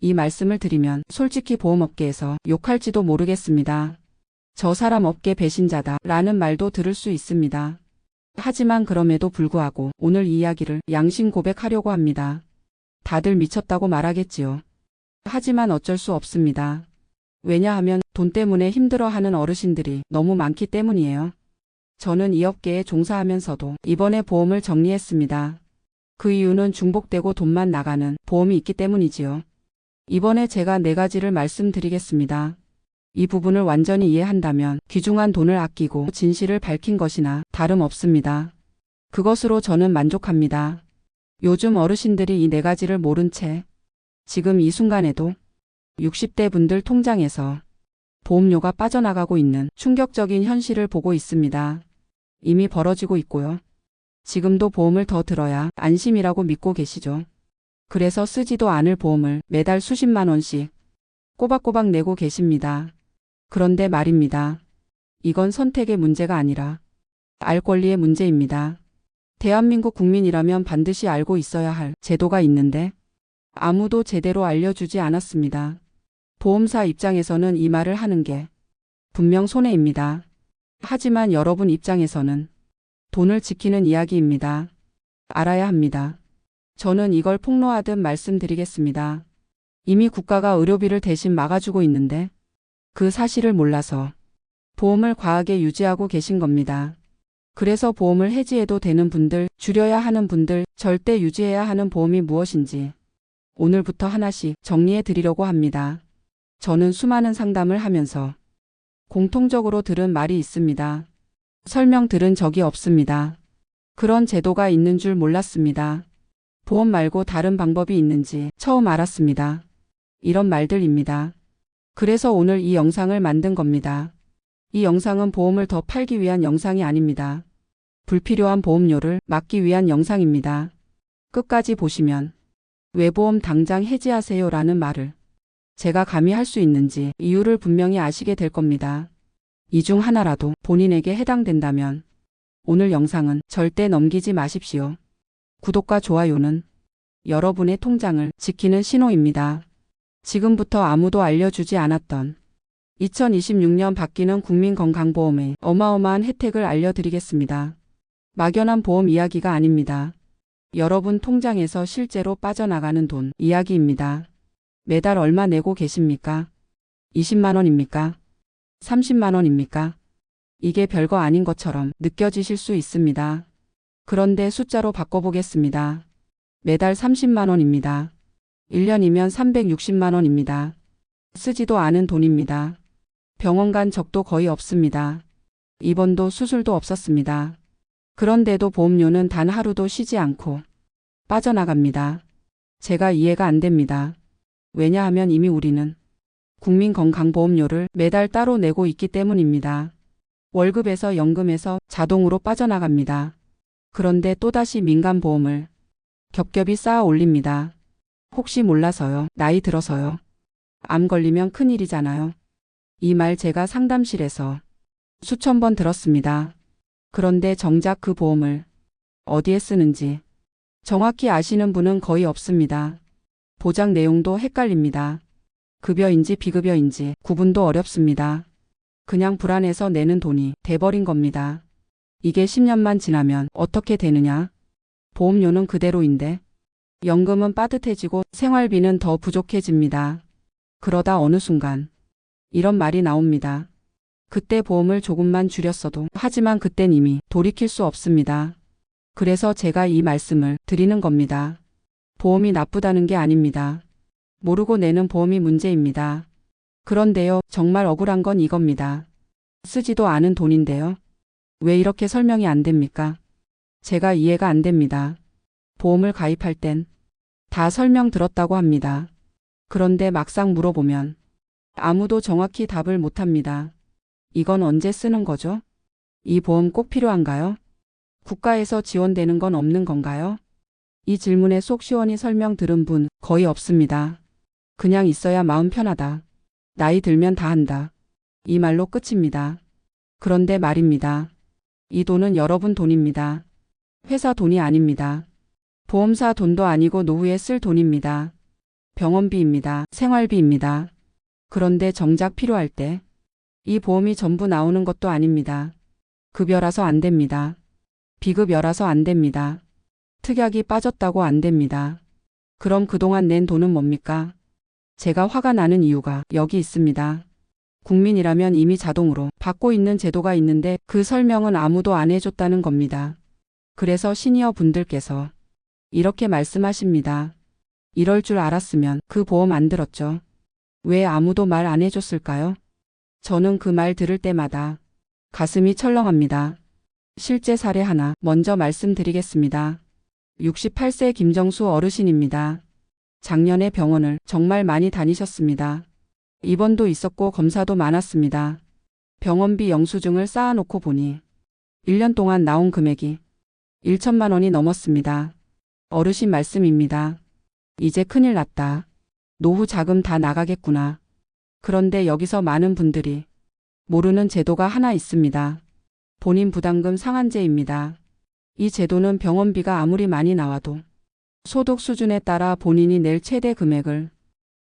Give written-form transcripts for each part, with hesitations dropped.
이 말씀을 드리면 솔직히 보험업계에서 욕할지도 모르겠습니다. 저 사람 업계 배신자다 라는 말도 들을 수 있습니다. 하지만 그럼에도 불구하고 오늘 이 이야기를 양심 고백하려고 합니다. 다들 미쳤다고 말하겠지요. 하지만 어쩔 수 없습니다. 왜냐하면 돈 때문에 힘들어하는 어르신들이 너무 많기 때문이에요. 저는 이 업계에 종사하면서도 이번에 보험을 정리했습니다. 그 이유는 중복되고 돈만 나가는 보험이 있기 때문이지요. 이번에 제가 4가지를 말씀드리겠습니다. 이 부분을 완전히 이해한다면 귀중한 돈을 아끼고 진실을 밝힌 것이나 다름없습니다. 그것으로 저는 만족합니다. 요즘 어르신들이 이 4가지를 모른 채 지금 이 순간에도 60대 분들 통장에서 보험료가 빠져나가고 있는 충격적인 현실을 보고 있습니다. 이미 벌어지고 있고요. 지금도 보험을 더 들어야 안심이라고 믿고 계시죠. 그래서 쓰지도 않을 보험을 매달 수십만 원씩 꼬박꼬박 내고 계십니다. 그런데 말입니다. 이건 선택의 문제가 아니라 알 권리의 문제입니다. 대한민국 국민이라면 반드시 알고 있어야 할 제도가 있는데 아무도 제대로 알려주지 않았습니다. 보험사 입장에서는 이 말을 하는 게 분명 손해입니다. 하지만 여러분 입장에서는 돈을 지키는 이야기입니다. 알아야 합니다. 저는 이걸 폭로하듯 말씀드리겠습니다. 이미 국가가 의료비를 대신 막아주고 있는데 그 사실을 몰라서 보험을 과하게 유지하고 계신 겁니다. 그래서 보험을 해지해도 되는 분들, 줄여야 하는 분들, 절대 유지해야 하는 보험이 무엇인지 오늘부터 하나씩 정리해 드리려고 합니다. 저는 수많은 상담을 하면서 공통적으로 들은 말이 있습니다. 설명 들은 적이 없습니다. 그런 제도가 있는 줄 몰랐습니다. 보험 말고 다른 방법이 있는지 처음 알았습니다. 이런 말들입니다. 그래서 오늘 이 영상을 만든 겁니다. 이 영상은 보험을 더 팔기 위한 영상이 아닙니다. 불필요한 보험료를 막기 위한 영상입니다. 끝까지 보시면 왜 보험 당장 해지하세요 라는 말을 제가 감히 할 수 있는지 이유를 분명히 아시게 될 겁니다. 이 중 하나라도 본인에게 해당된다면 오늘 영상은 절대 넘기지 마십시오. 구독과 좋아요는 여러분의 통장을 지키는 신호입니다. 지금부터 아무도 알려주지 않았던 2026년 바뀌는 국민건강보험의 어마어마한 혜택을 알려드리겠습니다. 막연한 보험 이야기가 아닙니다. 여러분 통장에서 실제로 빠져나가는 돈 이야기입니다. 매달 얼마 내고 계십니까? 20만 원입니까? 30만 원입니까? 이게 별거 아닌 것처럼 느껴지실 수 있습니다. 그런데 숫자로 바꿔보겠습니다. 매달 30만 원입니다. 1년이면 360만 원입니다. 쓰지도 않은 돈입니다. 병원 간 적도 거의 없습니다. 입원도 수술도 없었습니다. 그런데도 보험료는 단 하루도 쉬지 않고 빠져나갑니다. 제가 이해가 안 됩니다. 왜냐하면 이미 우리는 국민건강보험료를 매달 따로 내고 있기 때문입니다. 월급에서 연금에서 자동으로 빠져나갑니다. 그런데 또다시 민간보험을 겹겹이 쌓아 올립니다. 혹시 몰라서요. 나이 들어서요. 암 걸리면 큰일이잖아요. 이 말 제가 상담실에서 수천 번 들었습니다. 그런데 정작 그 보험을 어디에 쓰는지 정확히 아시는 분은 거의 없습니다. 보장 내용도 헷갈립니다. 급여인지 비급여인지 구분도 어렵습니다. 그냥 불안해서 내는 돈이 돼버린 겁니다. 이게 10년만 지나면 어떻게 되느냐? 보험료는 그대로인데 연금은 빠듯해지고 생활비는 더 부족해집니다. 그러다 어느 순간 이런 말이 나옵니다. 그때 보험을 조금만 줄였어도 하지만 그땐 이미 돌이킬 수 없습니다. 그래서 제가 이 말씀을 드리는 겁니다. 보험이 나쁘다는 게 아닙니다. 모르고 내는 보험이 문제입니다. 그런데요, 정말 억울한 건 이겁니다. 쓰지도 않은 돈인데요. 왜 이렇게 설명이 안 됩니까? 제가 이해가 안 됩니다. 보험을 가입할 땐 다 설명 들었다고 합니다. 그런데 막상 물어보면 아무도 정확히 답을 못 합니다. 이건 언제 쓰는 거죠? 이 보험 꼭 필요한가요? 국가에서 지원되는 건 없는 건가요? 이 질문에 속 시원히 설명 들은 분 거의 없습니다. 그냥 있어야 마음 편하다. 나이 들면 다 한다. 이 말로 끝입니다. 그런데 말입니다. 이 돈은 여러분 돈입니다. 회사 돈이 아닙니다. 보험사 돈도 아니고 노후에 쓸 돈입니다. 병원비입니다. 생활비입니다. 그런데 정작 필요할 때 이 보험이 전부 나오는 것도 아닙니다. 급여라서 안 됩니다. 비급여라서 안 됩니다. 특약이 빠졌다고 안 됩니다. 그럼 그동안 낸 돈은 뭡니까? 제가 화가 나는 이유가 여기 있습니다. 국민이라면 이미 자동으로 받고 있는 제도가 있는데 그 설명은 아무도 안 해줬다는 겁니다. 그래서 시니어 분들께서 이렇게 말씀하십니다. 이럴 줄 알았으면 그 보험 안 들었죠. 왜 아무도 말 안 해줬을까요? 저는 그 말 들을 때마다 가슴이 철렁합니다. 실제 사례 하나 먼저 말씀드리겠습니다. 68세 김정수 어르신입니다. 작년에 병원을 정말 많이 다니셨습니다. 입원도 있었고 검사도 많았습니다. 병원비 영수증을 쌓아놓고 보니 1년 동안 나온 금액이 1천만 원이 넘었습니다. 어르신 말씀입니다. 이제 큰일 났다. 노후 자금 다 나가겠구나. 그런데 여기서 많은 분들이 모르는 제도가 하나 있습니다. 본인 부담금 상한제입니다. 이 제도는 병원비가 아무리 많이 나와도 소득 수준에 따라 본인이 낼 최대 금액을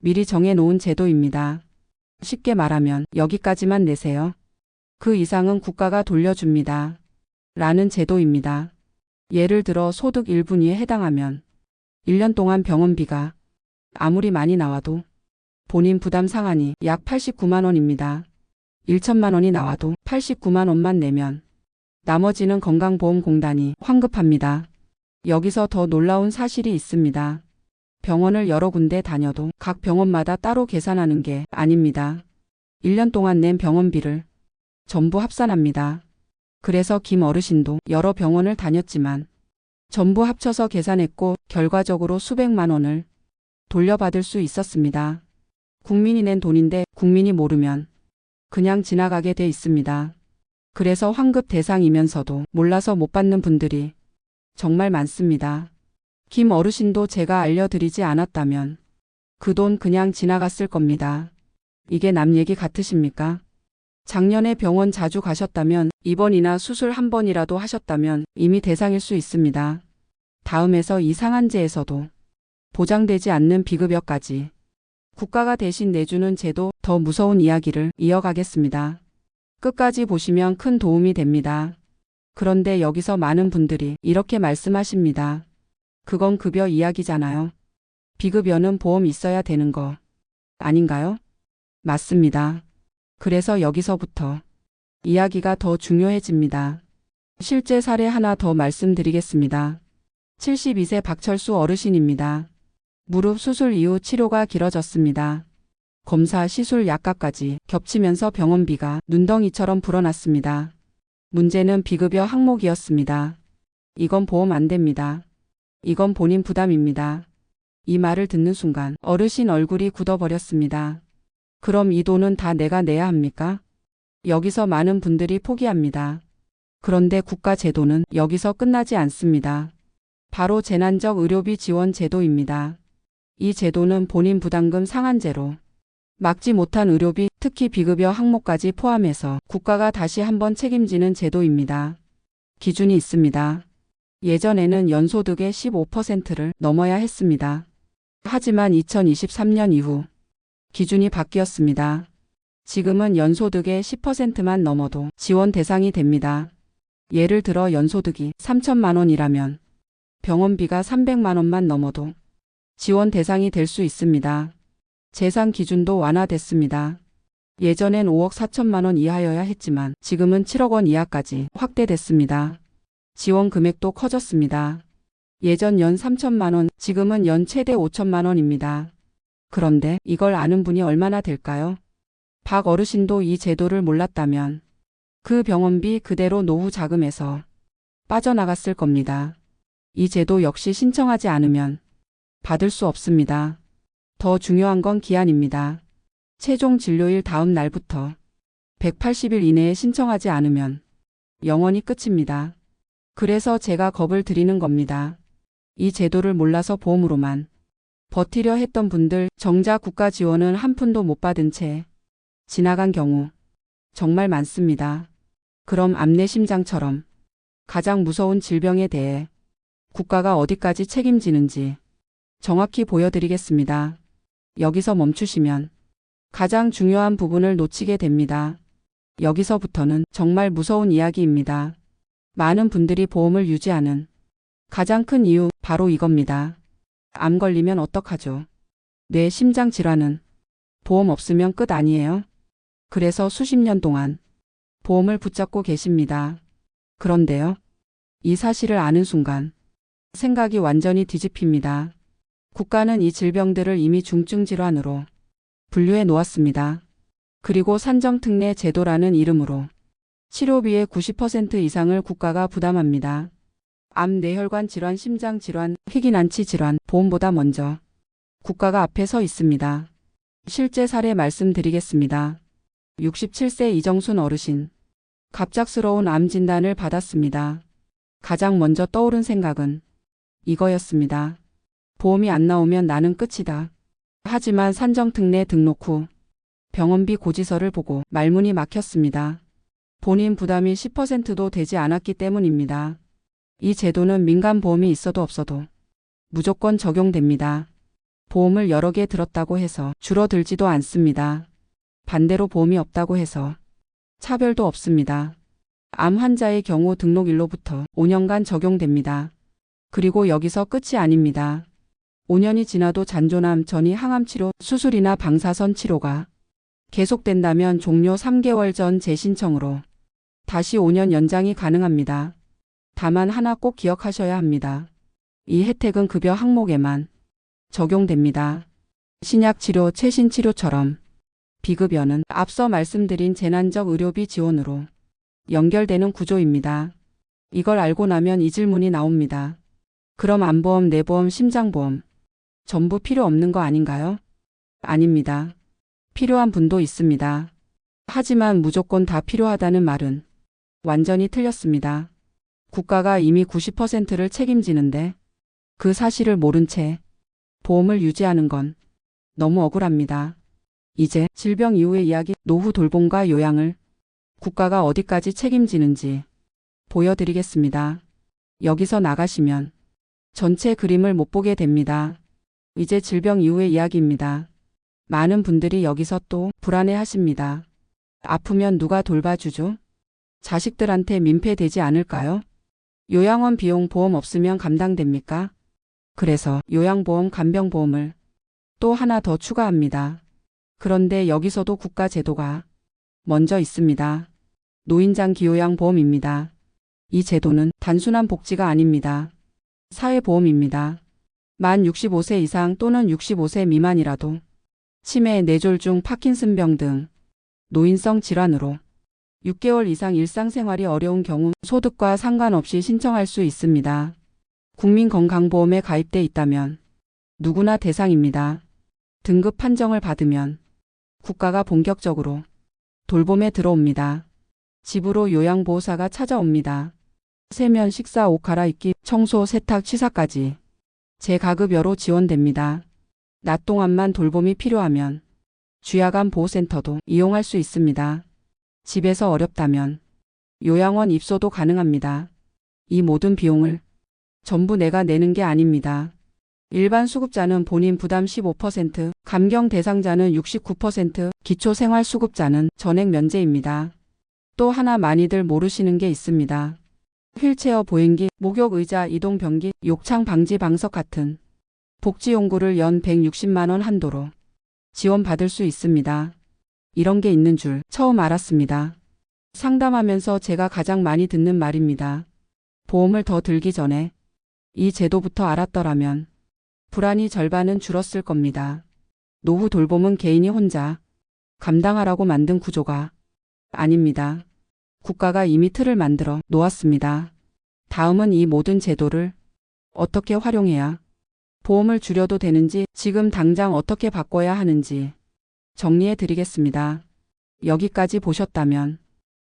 미리 정해놓은 제도입니다. 쉽게 말하면 여기까지만 내세요. 그 이상은 국가가 돌려줍니다. 라는 제도입니다. 예를 들어 소득 1분위에 해당하면 1년 동안 병원비가 아무리 많이 나와도 본인 부담 상한이 약 89만 원입니다. 1천만 원이 나와도 89만 원만 내면 나머지는 건강보험공단이 환급합니다. 여기서 더 놀라운 사실이 있습니다. 병원을 여러 군데 다녀도 각 병원마다 따로 계산하는 게 아닙니다. 1년 동안 낸 병원비를 전부 합산합니다. 그래서 김 어르신도 여러 병원을 다녔지만 전부 합쳐서 계산했고 결과적으로 수백만 원을 돌려받을 수 있었습니다. 국민이 낸 돈인데 국민이 모르면 그냥 지나가게 돼 있습니다. 그래서 환급 대상이면서도 몰라서 못 받는 분들이 정말 많습니다. 김 어르신도 제가 알려드리지 않았다면 그 돈 그냥 지나갔을 겁니다. 이게 남 얘기 같으십니까? 작년에 병원 자주 가셨다면 입원이나 수술 한 번이라도 하셨다면 이미 대상일 수 있습니다. 다음에서 이 상한제에서도 보장되지 않는 비급여까지 국가가 대신 내주는 제도, 더 무서운 이야기를 이어가겠습니다. 끝까지 보시면 큰 도움이 됩니다. 그런데 여기서 많은 분들이 이렇게 말씀하십니다. 그건 급여 이야기잖아요. 비급여는 보험 있어야 되는 거 아닌가요? 맞습니다. 그래서 여기서부터 이야기가 더 중요해집니다. 실제 사례 하나 더 말씀드리겠습니다. 72세 박철수 어르신입니다. 무릎 수술 이후 치료가 길어졌습니다. 검사, 시술, 약값까지 겹치면서 병원비가 눈덩이처럼 불어났습니다. 문제는 비급여 항목이었습니다. 이건 보험 안 됩니다. 이건 본인 부담입니다. 이 말을 듣는 순간 어르신 얼굴이 굳어버렸습니다. 그럼 이 돈은 다 내가 내야 합니까? 여기서 많은 분들이 포기합니다. 그런데 국가 제도는 여기서 끝나지 않습니다. 바로 재난적 의료비 지원 제도입니다. 이 제도는 본인 부담금 상한제로 막지 못한 의료비, 특히 비급여 항목까지 포함해서 국가가 다시 한번 책임지는 제도입니다. 기준이 있습니다. 예전에는 연소득의 15%를 넘어야 했습니다. 하지만 2023년 이후 기준이 바뀌었습니다. 지금은 연소득의 10%만 넘어도 지원 대상이 됩니다. 예를 들어 연소득이 3천만 원이라면 병원비가 300만 원만 넘어도 지원 대상이 될 수 있습니다. 재산 기준도 완화됐습니다. 예전엔 5억 4천만 원 이하여야 했지만 지금은 7억 원 이하까지 확대됐습니다. 지원 금액도 커졌습니다. 예전 연 3천만 원, 지금은 연 최대 5천만 원입니다. 그런데 이걸 아는 분이 얼마나 될까요? 박 어르신도 이 제도를 몰랐다면 그 병원비 그대로 노후 자금에서 빠져나갔을 겁니다. 이 제도 역시 신청하지 않으면 받을 수 없습니다. 더 중요한 건 기한입니다. 최종 진료일 다음 날부터 180일 이내에 신청하지 않으면 영원히 끝입니다. 그래서 제가 겁을 드리는 겁니다. 이 제도를 몰라서 보험으로만 버티려 했던 분들, 정작 국가 지원은 한 푼도 못 받은 채 지나간 경우 정말 많습니다. 그럼 암내심장처럼 가장 무서운 질병에 대해 국가가 어디까지 책임지는지 정확히 보여드리겠습니다. 여기서 멈추시면 가장 중요한 부분을 놓치게 됩니다. 여기서부터는 정말 무서운 이야기입니다. 많은 분들이 보험을 유지하는 가장 큰 이유 바로 이겁니다. 암 걸리면 어떡하죠? 뇌 심장 질환은 보험 없으면 끝 아니에요? 그래서 수십 년 동안 보험을 붙잡고 계십니다. 그런데요. 이 사실을 아는 순간 생각이 완전히 뒤집힙니다. 국가는 이 질병들을 이미 중증 질환으로 분류해 놓았습니다. 그리고 산정특례 제도라는 이름으로 치료비의 90% 이상을 국가가 부담합니다. 암, 뇌혈관 질환, 심장 질환, 희귀난치 질환, 보험보다 먼저 국가가 앞에 서 있습니다. 실제 사례 말씀드리겠습니다. 67세 이정순 어르신. 갑작스러운 암 진단을 받았습니다. 가장 먼저 떠오른 생각은 이거였습니다. 보험이 안 나오면 나는 끝이다. 하지만 산정특례 등록 후 병원비 고지서를 보고 말문이 막혔습니다. 본인 부담이 10%도 되지 않았기 때문입니다. 이 제도는 민간보험이 있어도 없어도 무조건 적용됩니다. 보험을 여러 개 들었다고 해서 줄어들지도 않습니다. 반대로 보험이 없다고 해서 차별도 없습니다. 암 환자의 경우 등록일로부터 5년간 적용됩니다. 그리고 여기서 끝이 아닙니다. 5년이 지나도 잔존암, 전이 항암치료, 수술이나 방사선 치료가 계속된다면 종료 3개월 전 재신청으로 다시 5년 연장이 가능합니다. 다만 하나 꼭 기억하셔야 합니다. 이 혜택은 급여 항목에만 적용됩니다. 신약치료, 최신치료처럼 비급여는 앞서 말씀드린 재난적 의료비 지원으로 연결되는 구조입니다. 이걸 알고 나면 이 질문이 나옵니다. 그럼 암보험, 뇌보험, 심장보험 전부 필요 없는 거 아닌가요? 아닙니다. 필요한 분도 있습니다. 하지만 무조건 다 필요하다는 말은 완전히 틀렸습니다. 국가가 이미 90%를 책임지는데 그 사실을 모른 채 보험을 유지하는 건 너무 억울합니다. 이제 질병 이후의 이야기, 노후 돌봄과 요양을 국가가 어디까지 책임지는지 보여드리겠습니다. 여기서 나가시면 전체 그림을 못 보게 됩니다. 이제 질병 이후의 이야기입니다. 많은 분들이 여기서 또 불안해 하십니다. 아프면 누가 돌봐주죠? 자식들한테 민폐되지 않을까요? 요양원 비용 보험 없으면 감당됩니까? 그래서 요양보험, 간병보험을 또 하나 더 추가합니다. 그런데 여기서도 국가 제도가 먼저 있습니다. 노인장기요양보험입니다. 이 제도는 단순한 복지가 아닙니다. 사회보험입니다. 만 65세 이상 또는 65세 미만이라도 치매, 뇌졸중, 파킨슨병 등 노인성 질환으로 6개월 이상 일상생활이 어려운 경우 소득과 상관없이 신청할 수 있습니다. 국민건강보험에 가입돼 있다면 누구나 대상입니다. 등급 판정을 받으면 국가가 본격적으로 돌봄에 들어옵니다. 집으로 요양보호사가 찾아옵니다. 세면, 식사, 옷 갈아입기, 청소, 세탁, 취사까지 재가급여로 지원됩니다. 낮 동안만 돌봄이 필요하면 주야간 보호센터도 이용할 수 있습니다. 집에서 어렵다면 요양원 입소도 가능합니다. 이 모든 비용을 전부 내가 내는 게 아닙니다. 일반 수급자는 본인 부담 15%, 감경 대상자는 69%, 기초생활수급자는 전액 면제입니다. 또 하나 많이들 모르시는 게 있습니다. 휠체어, 보행기, 목욕의자, 이동변기, 욕창 방지 방석 같은 복지용구를 연 160만 원 한도로 지원받을 수 있습니다. 이런 게 있는 줄 처음 알았습니다. 상담하면서 제가 가장 많이 듣는 말입니다. 보험을 더 들기 전에 이 제도부터 알았더라면 불안이 절반은 줄었을 겁니다. 노후 돌봄은 개인이 혼자 감당하라고 만든 구조가 아닙니다. 국가가 이미 틀을 만들어 놓았습니다. 다음은 이 모든 제도를 어떻게 활용해야 보험을 줄여도 되는지, 지금 당장 어떻게 바꿔야 하는지 정리해 드리겠습니다. 여기까지 보셨다면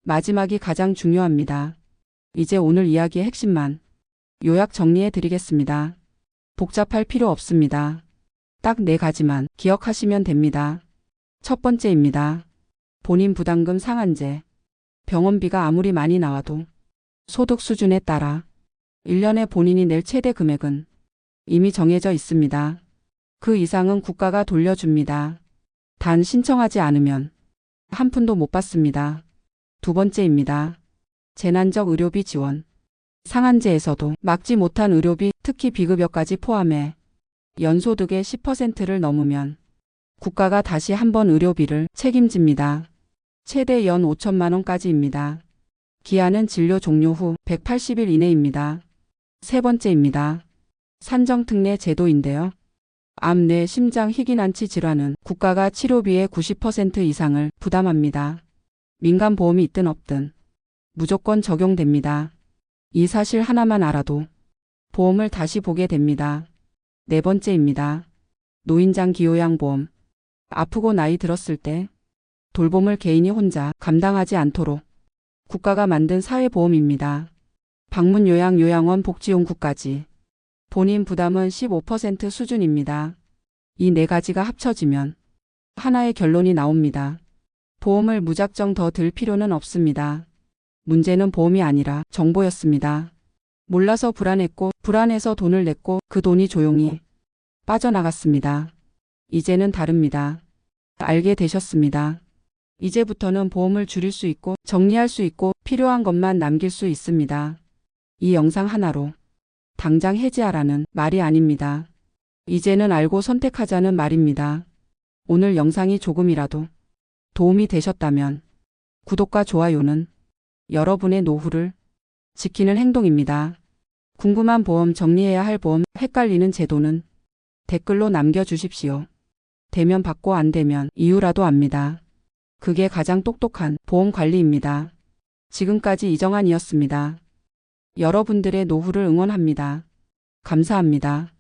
마지막이 가장 중요합니다. 이제 오늘 이야기의 핵심만 요약 정리해 드리겠습니다. 복잡할 필요 없습니다. 딱 4가지만 기억하시면 됩니다. 첫 번째입니다. 본인 부담금 상한제. 병원비가 아무리 많이 나와도 소득 수준에 따라 1년에 본인이 낼 최대 금액은 이미 정해져 있습니다. 그 이상은 국가가 돌려줍니다. 단 신청하지 않으면 한 푼도 못 받습니다. 두 번째입니다. 재난적 의료비 지원. 상한제에서도 막지 못한 의료비, 특히 비급여까지 포함해 연소득의 10%를 넘으면 국가가 다시 한번 의료비를 책임집니다. 최대 연 5천만 원까지입니다. 기한은 진료 종료 후 180일 이내입니다. 세 번째입니다. 산정특례 제도인데요. 암, 뇌, 심장, 희귀난치 질환은 국가가 치료비의 90% 이상을 부담합니다. 민간보험이 있든 없든 무조건 적용됩니다. 이 사실 하나만 알아도 보험을 다시 보게 됩니다. 네 번째입니다. 노인장 기요양보험. 아프고 나이 들었을 때 돌봄을 개인이 혼자 감당하지 않도록 국가가 만든 사회보험입니다. 방문 요양, 요양원, 복지용구까지 본인 부담은 15% 수준입니다. 이 네 가지가 합쳐지면 하나의 결론이 나옵니다. 보험을 무작정 더 들 필요는 없습니다. 문제는 보험이 아니라 정보였습니다. 몰라서 불안했고, 불안해서 돈을 냈고, 그 돈이 조용히 빠져나갔습니다. 이제는 다릅니다. 알게 되셨습니다. 이제부터는 보험을 줄일 수 있고, 정리할 수 있고, 필요한 것만 남길 수 있습니다. 이 영상 하나로 당장 해지하라는 말이 아닙니다. 이제는 알고 선택하자는 말입니다. 오늘 영상이 조금이라도 도움이 되셨다면 구독과 좋아요는 여러분의 노후를 지키는 행동입니다. 궁금한 보험, 정리해야 할 보험, 헷갈리는 제도는 댓글로 남겨주십시오. 되면 받고 안 되면 이유라도 압니다. 그게 가장 똑똑한 보험 관리입니다. 지금까지 이정환이었습니다. 여러분들의 노후를 응원합니다. 감사합니다.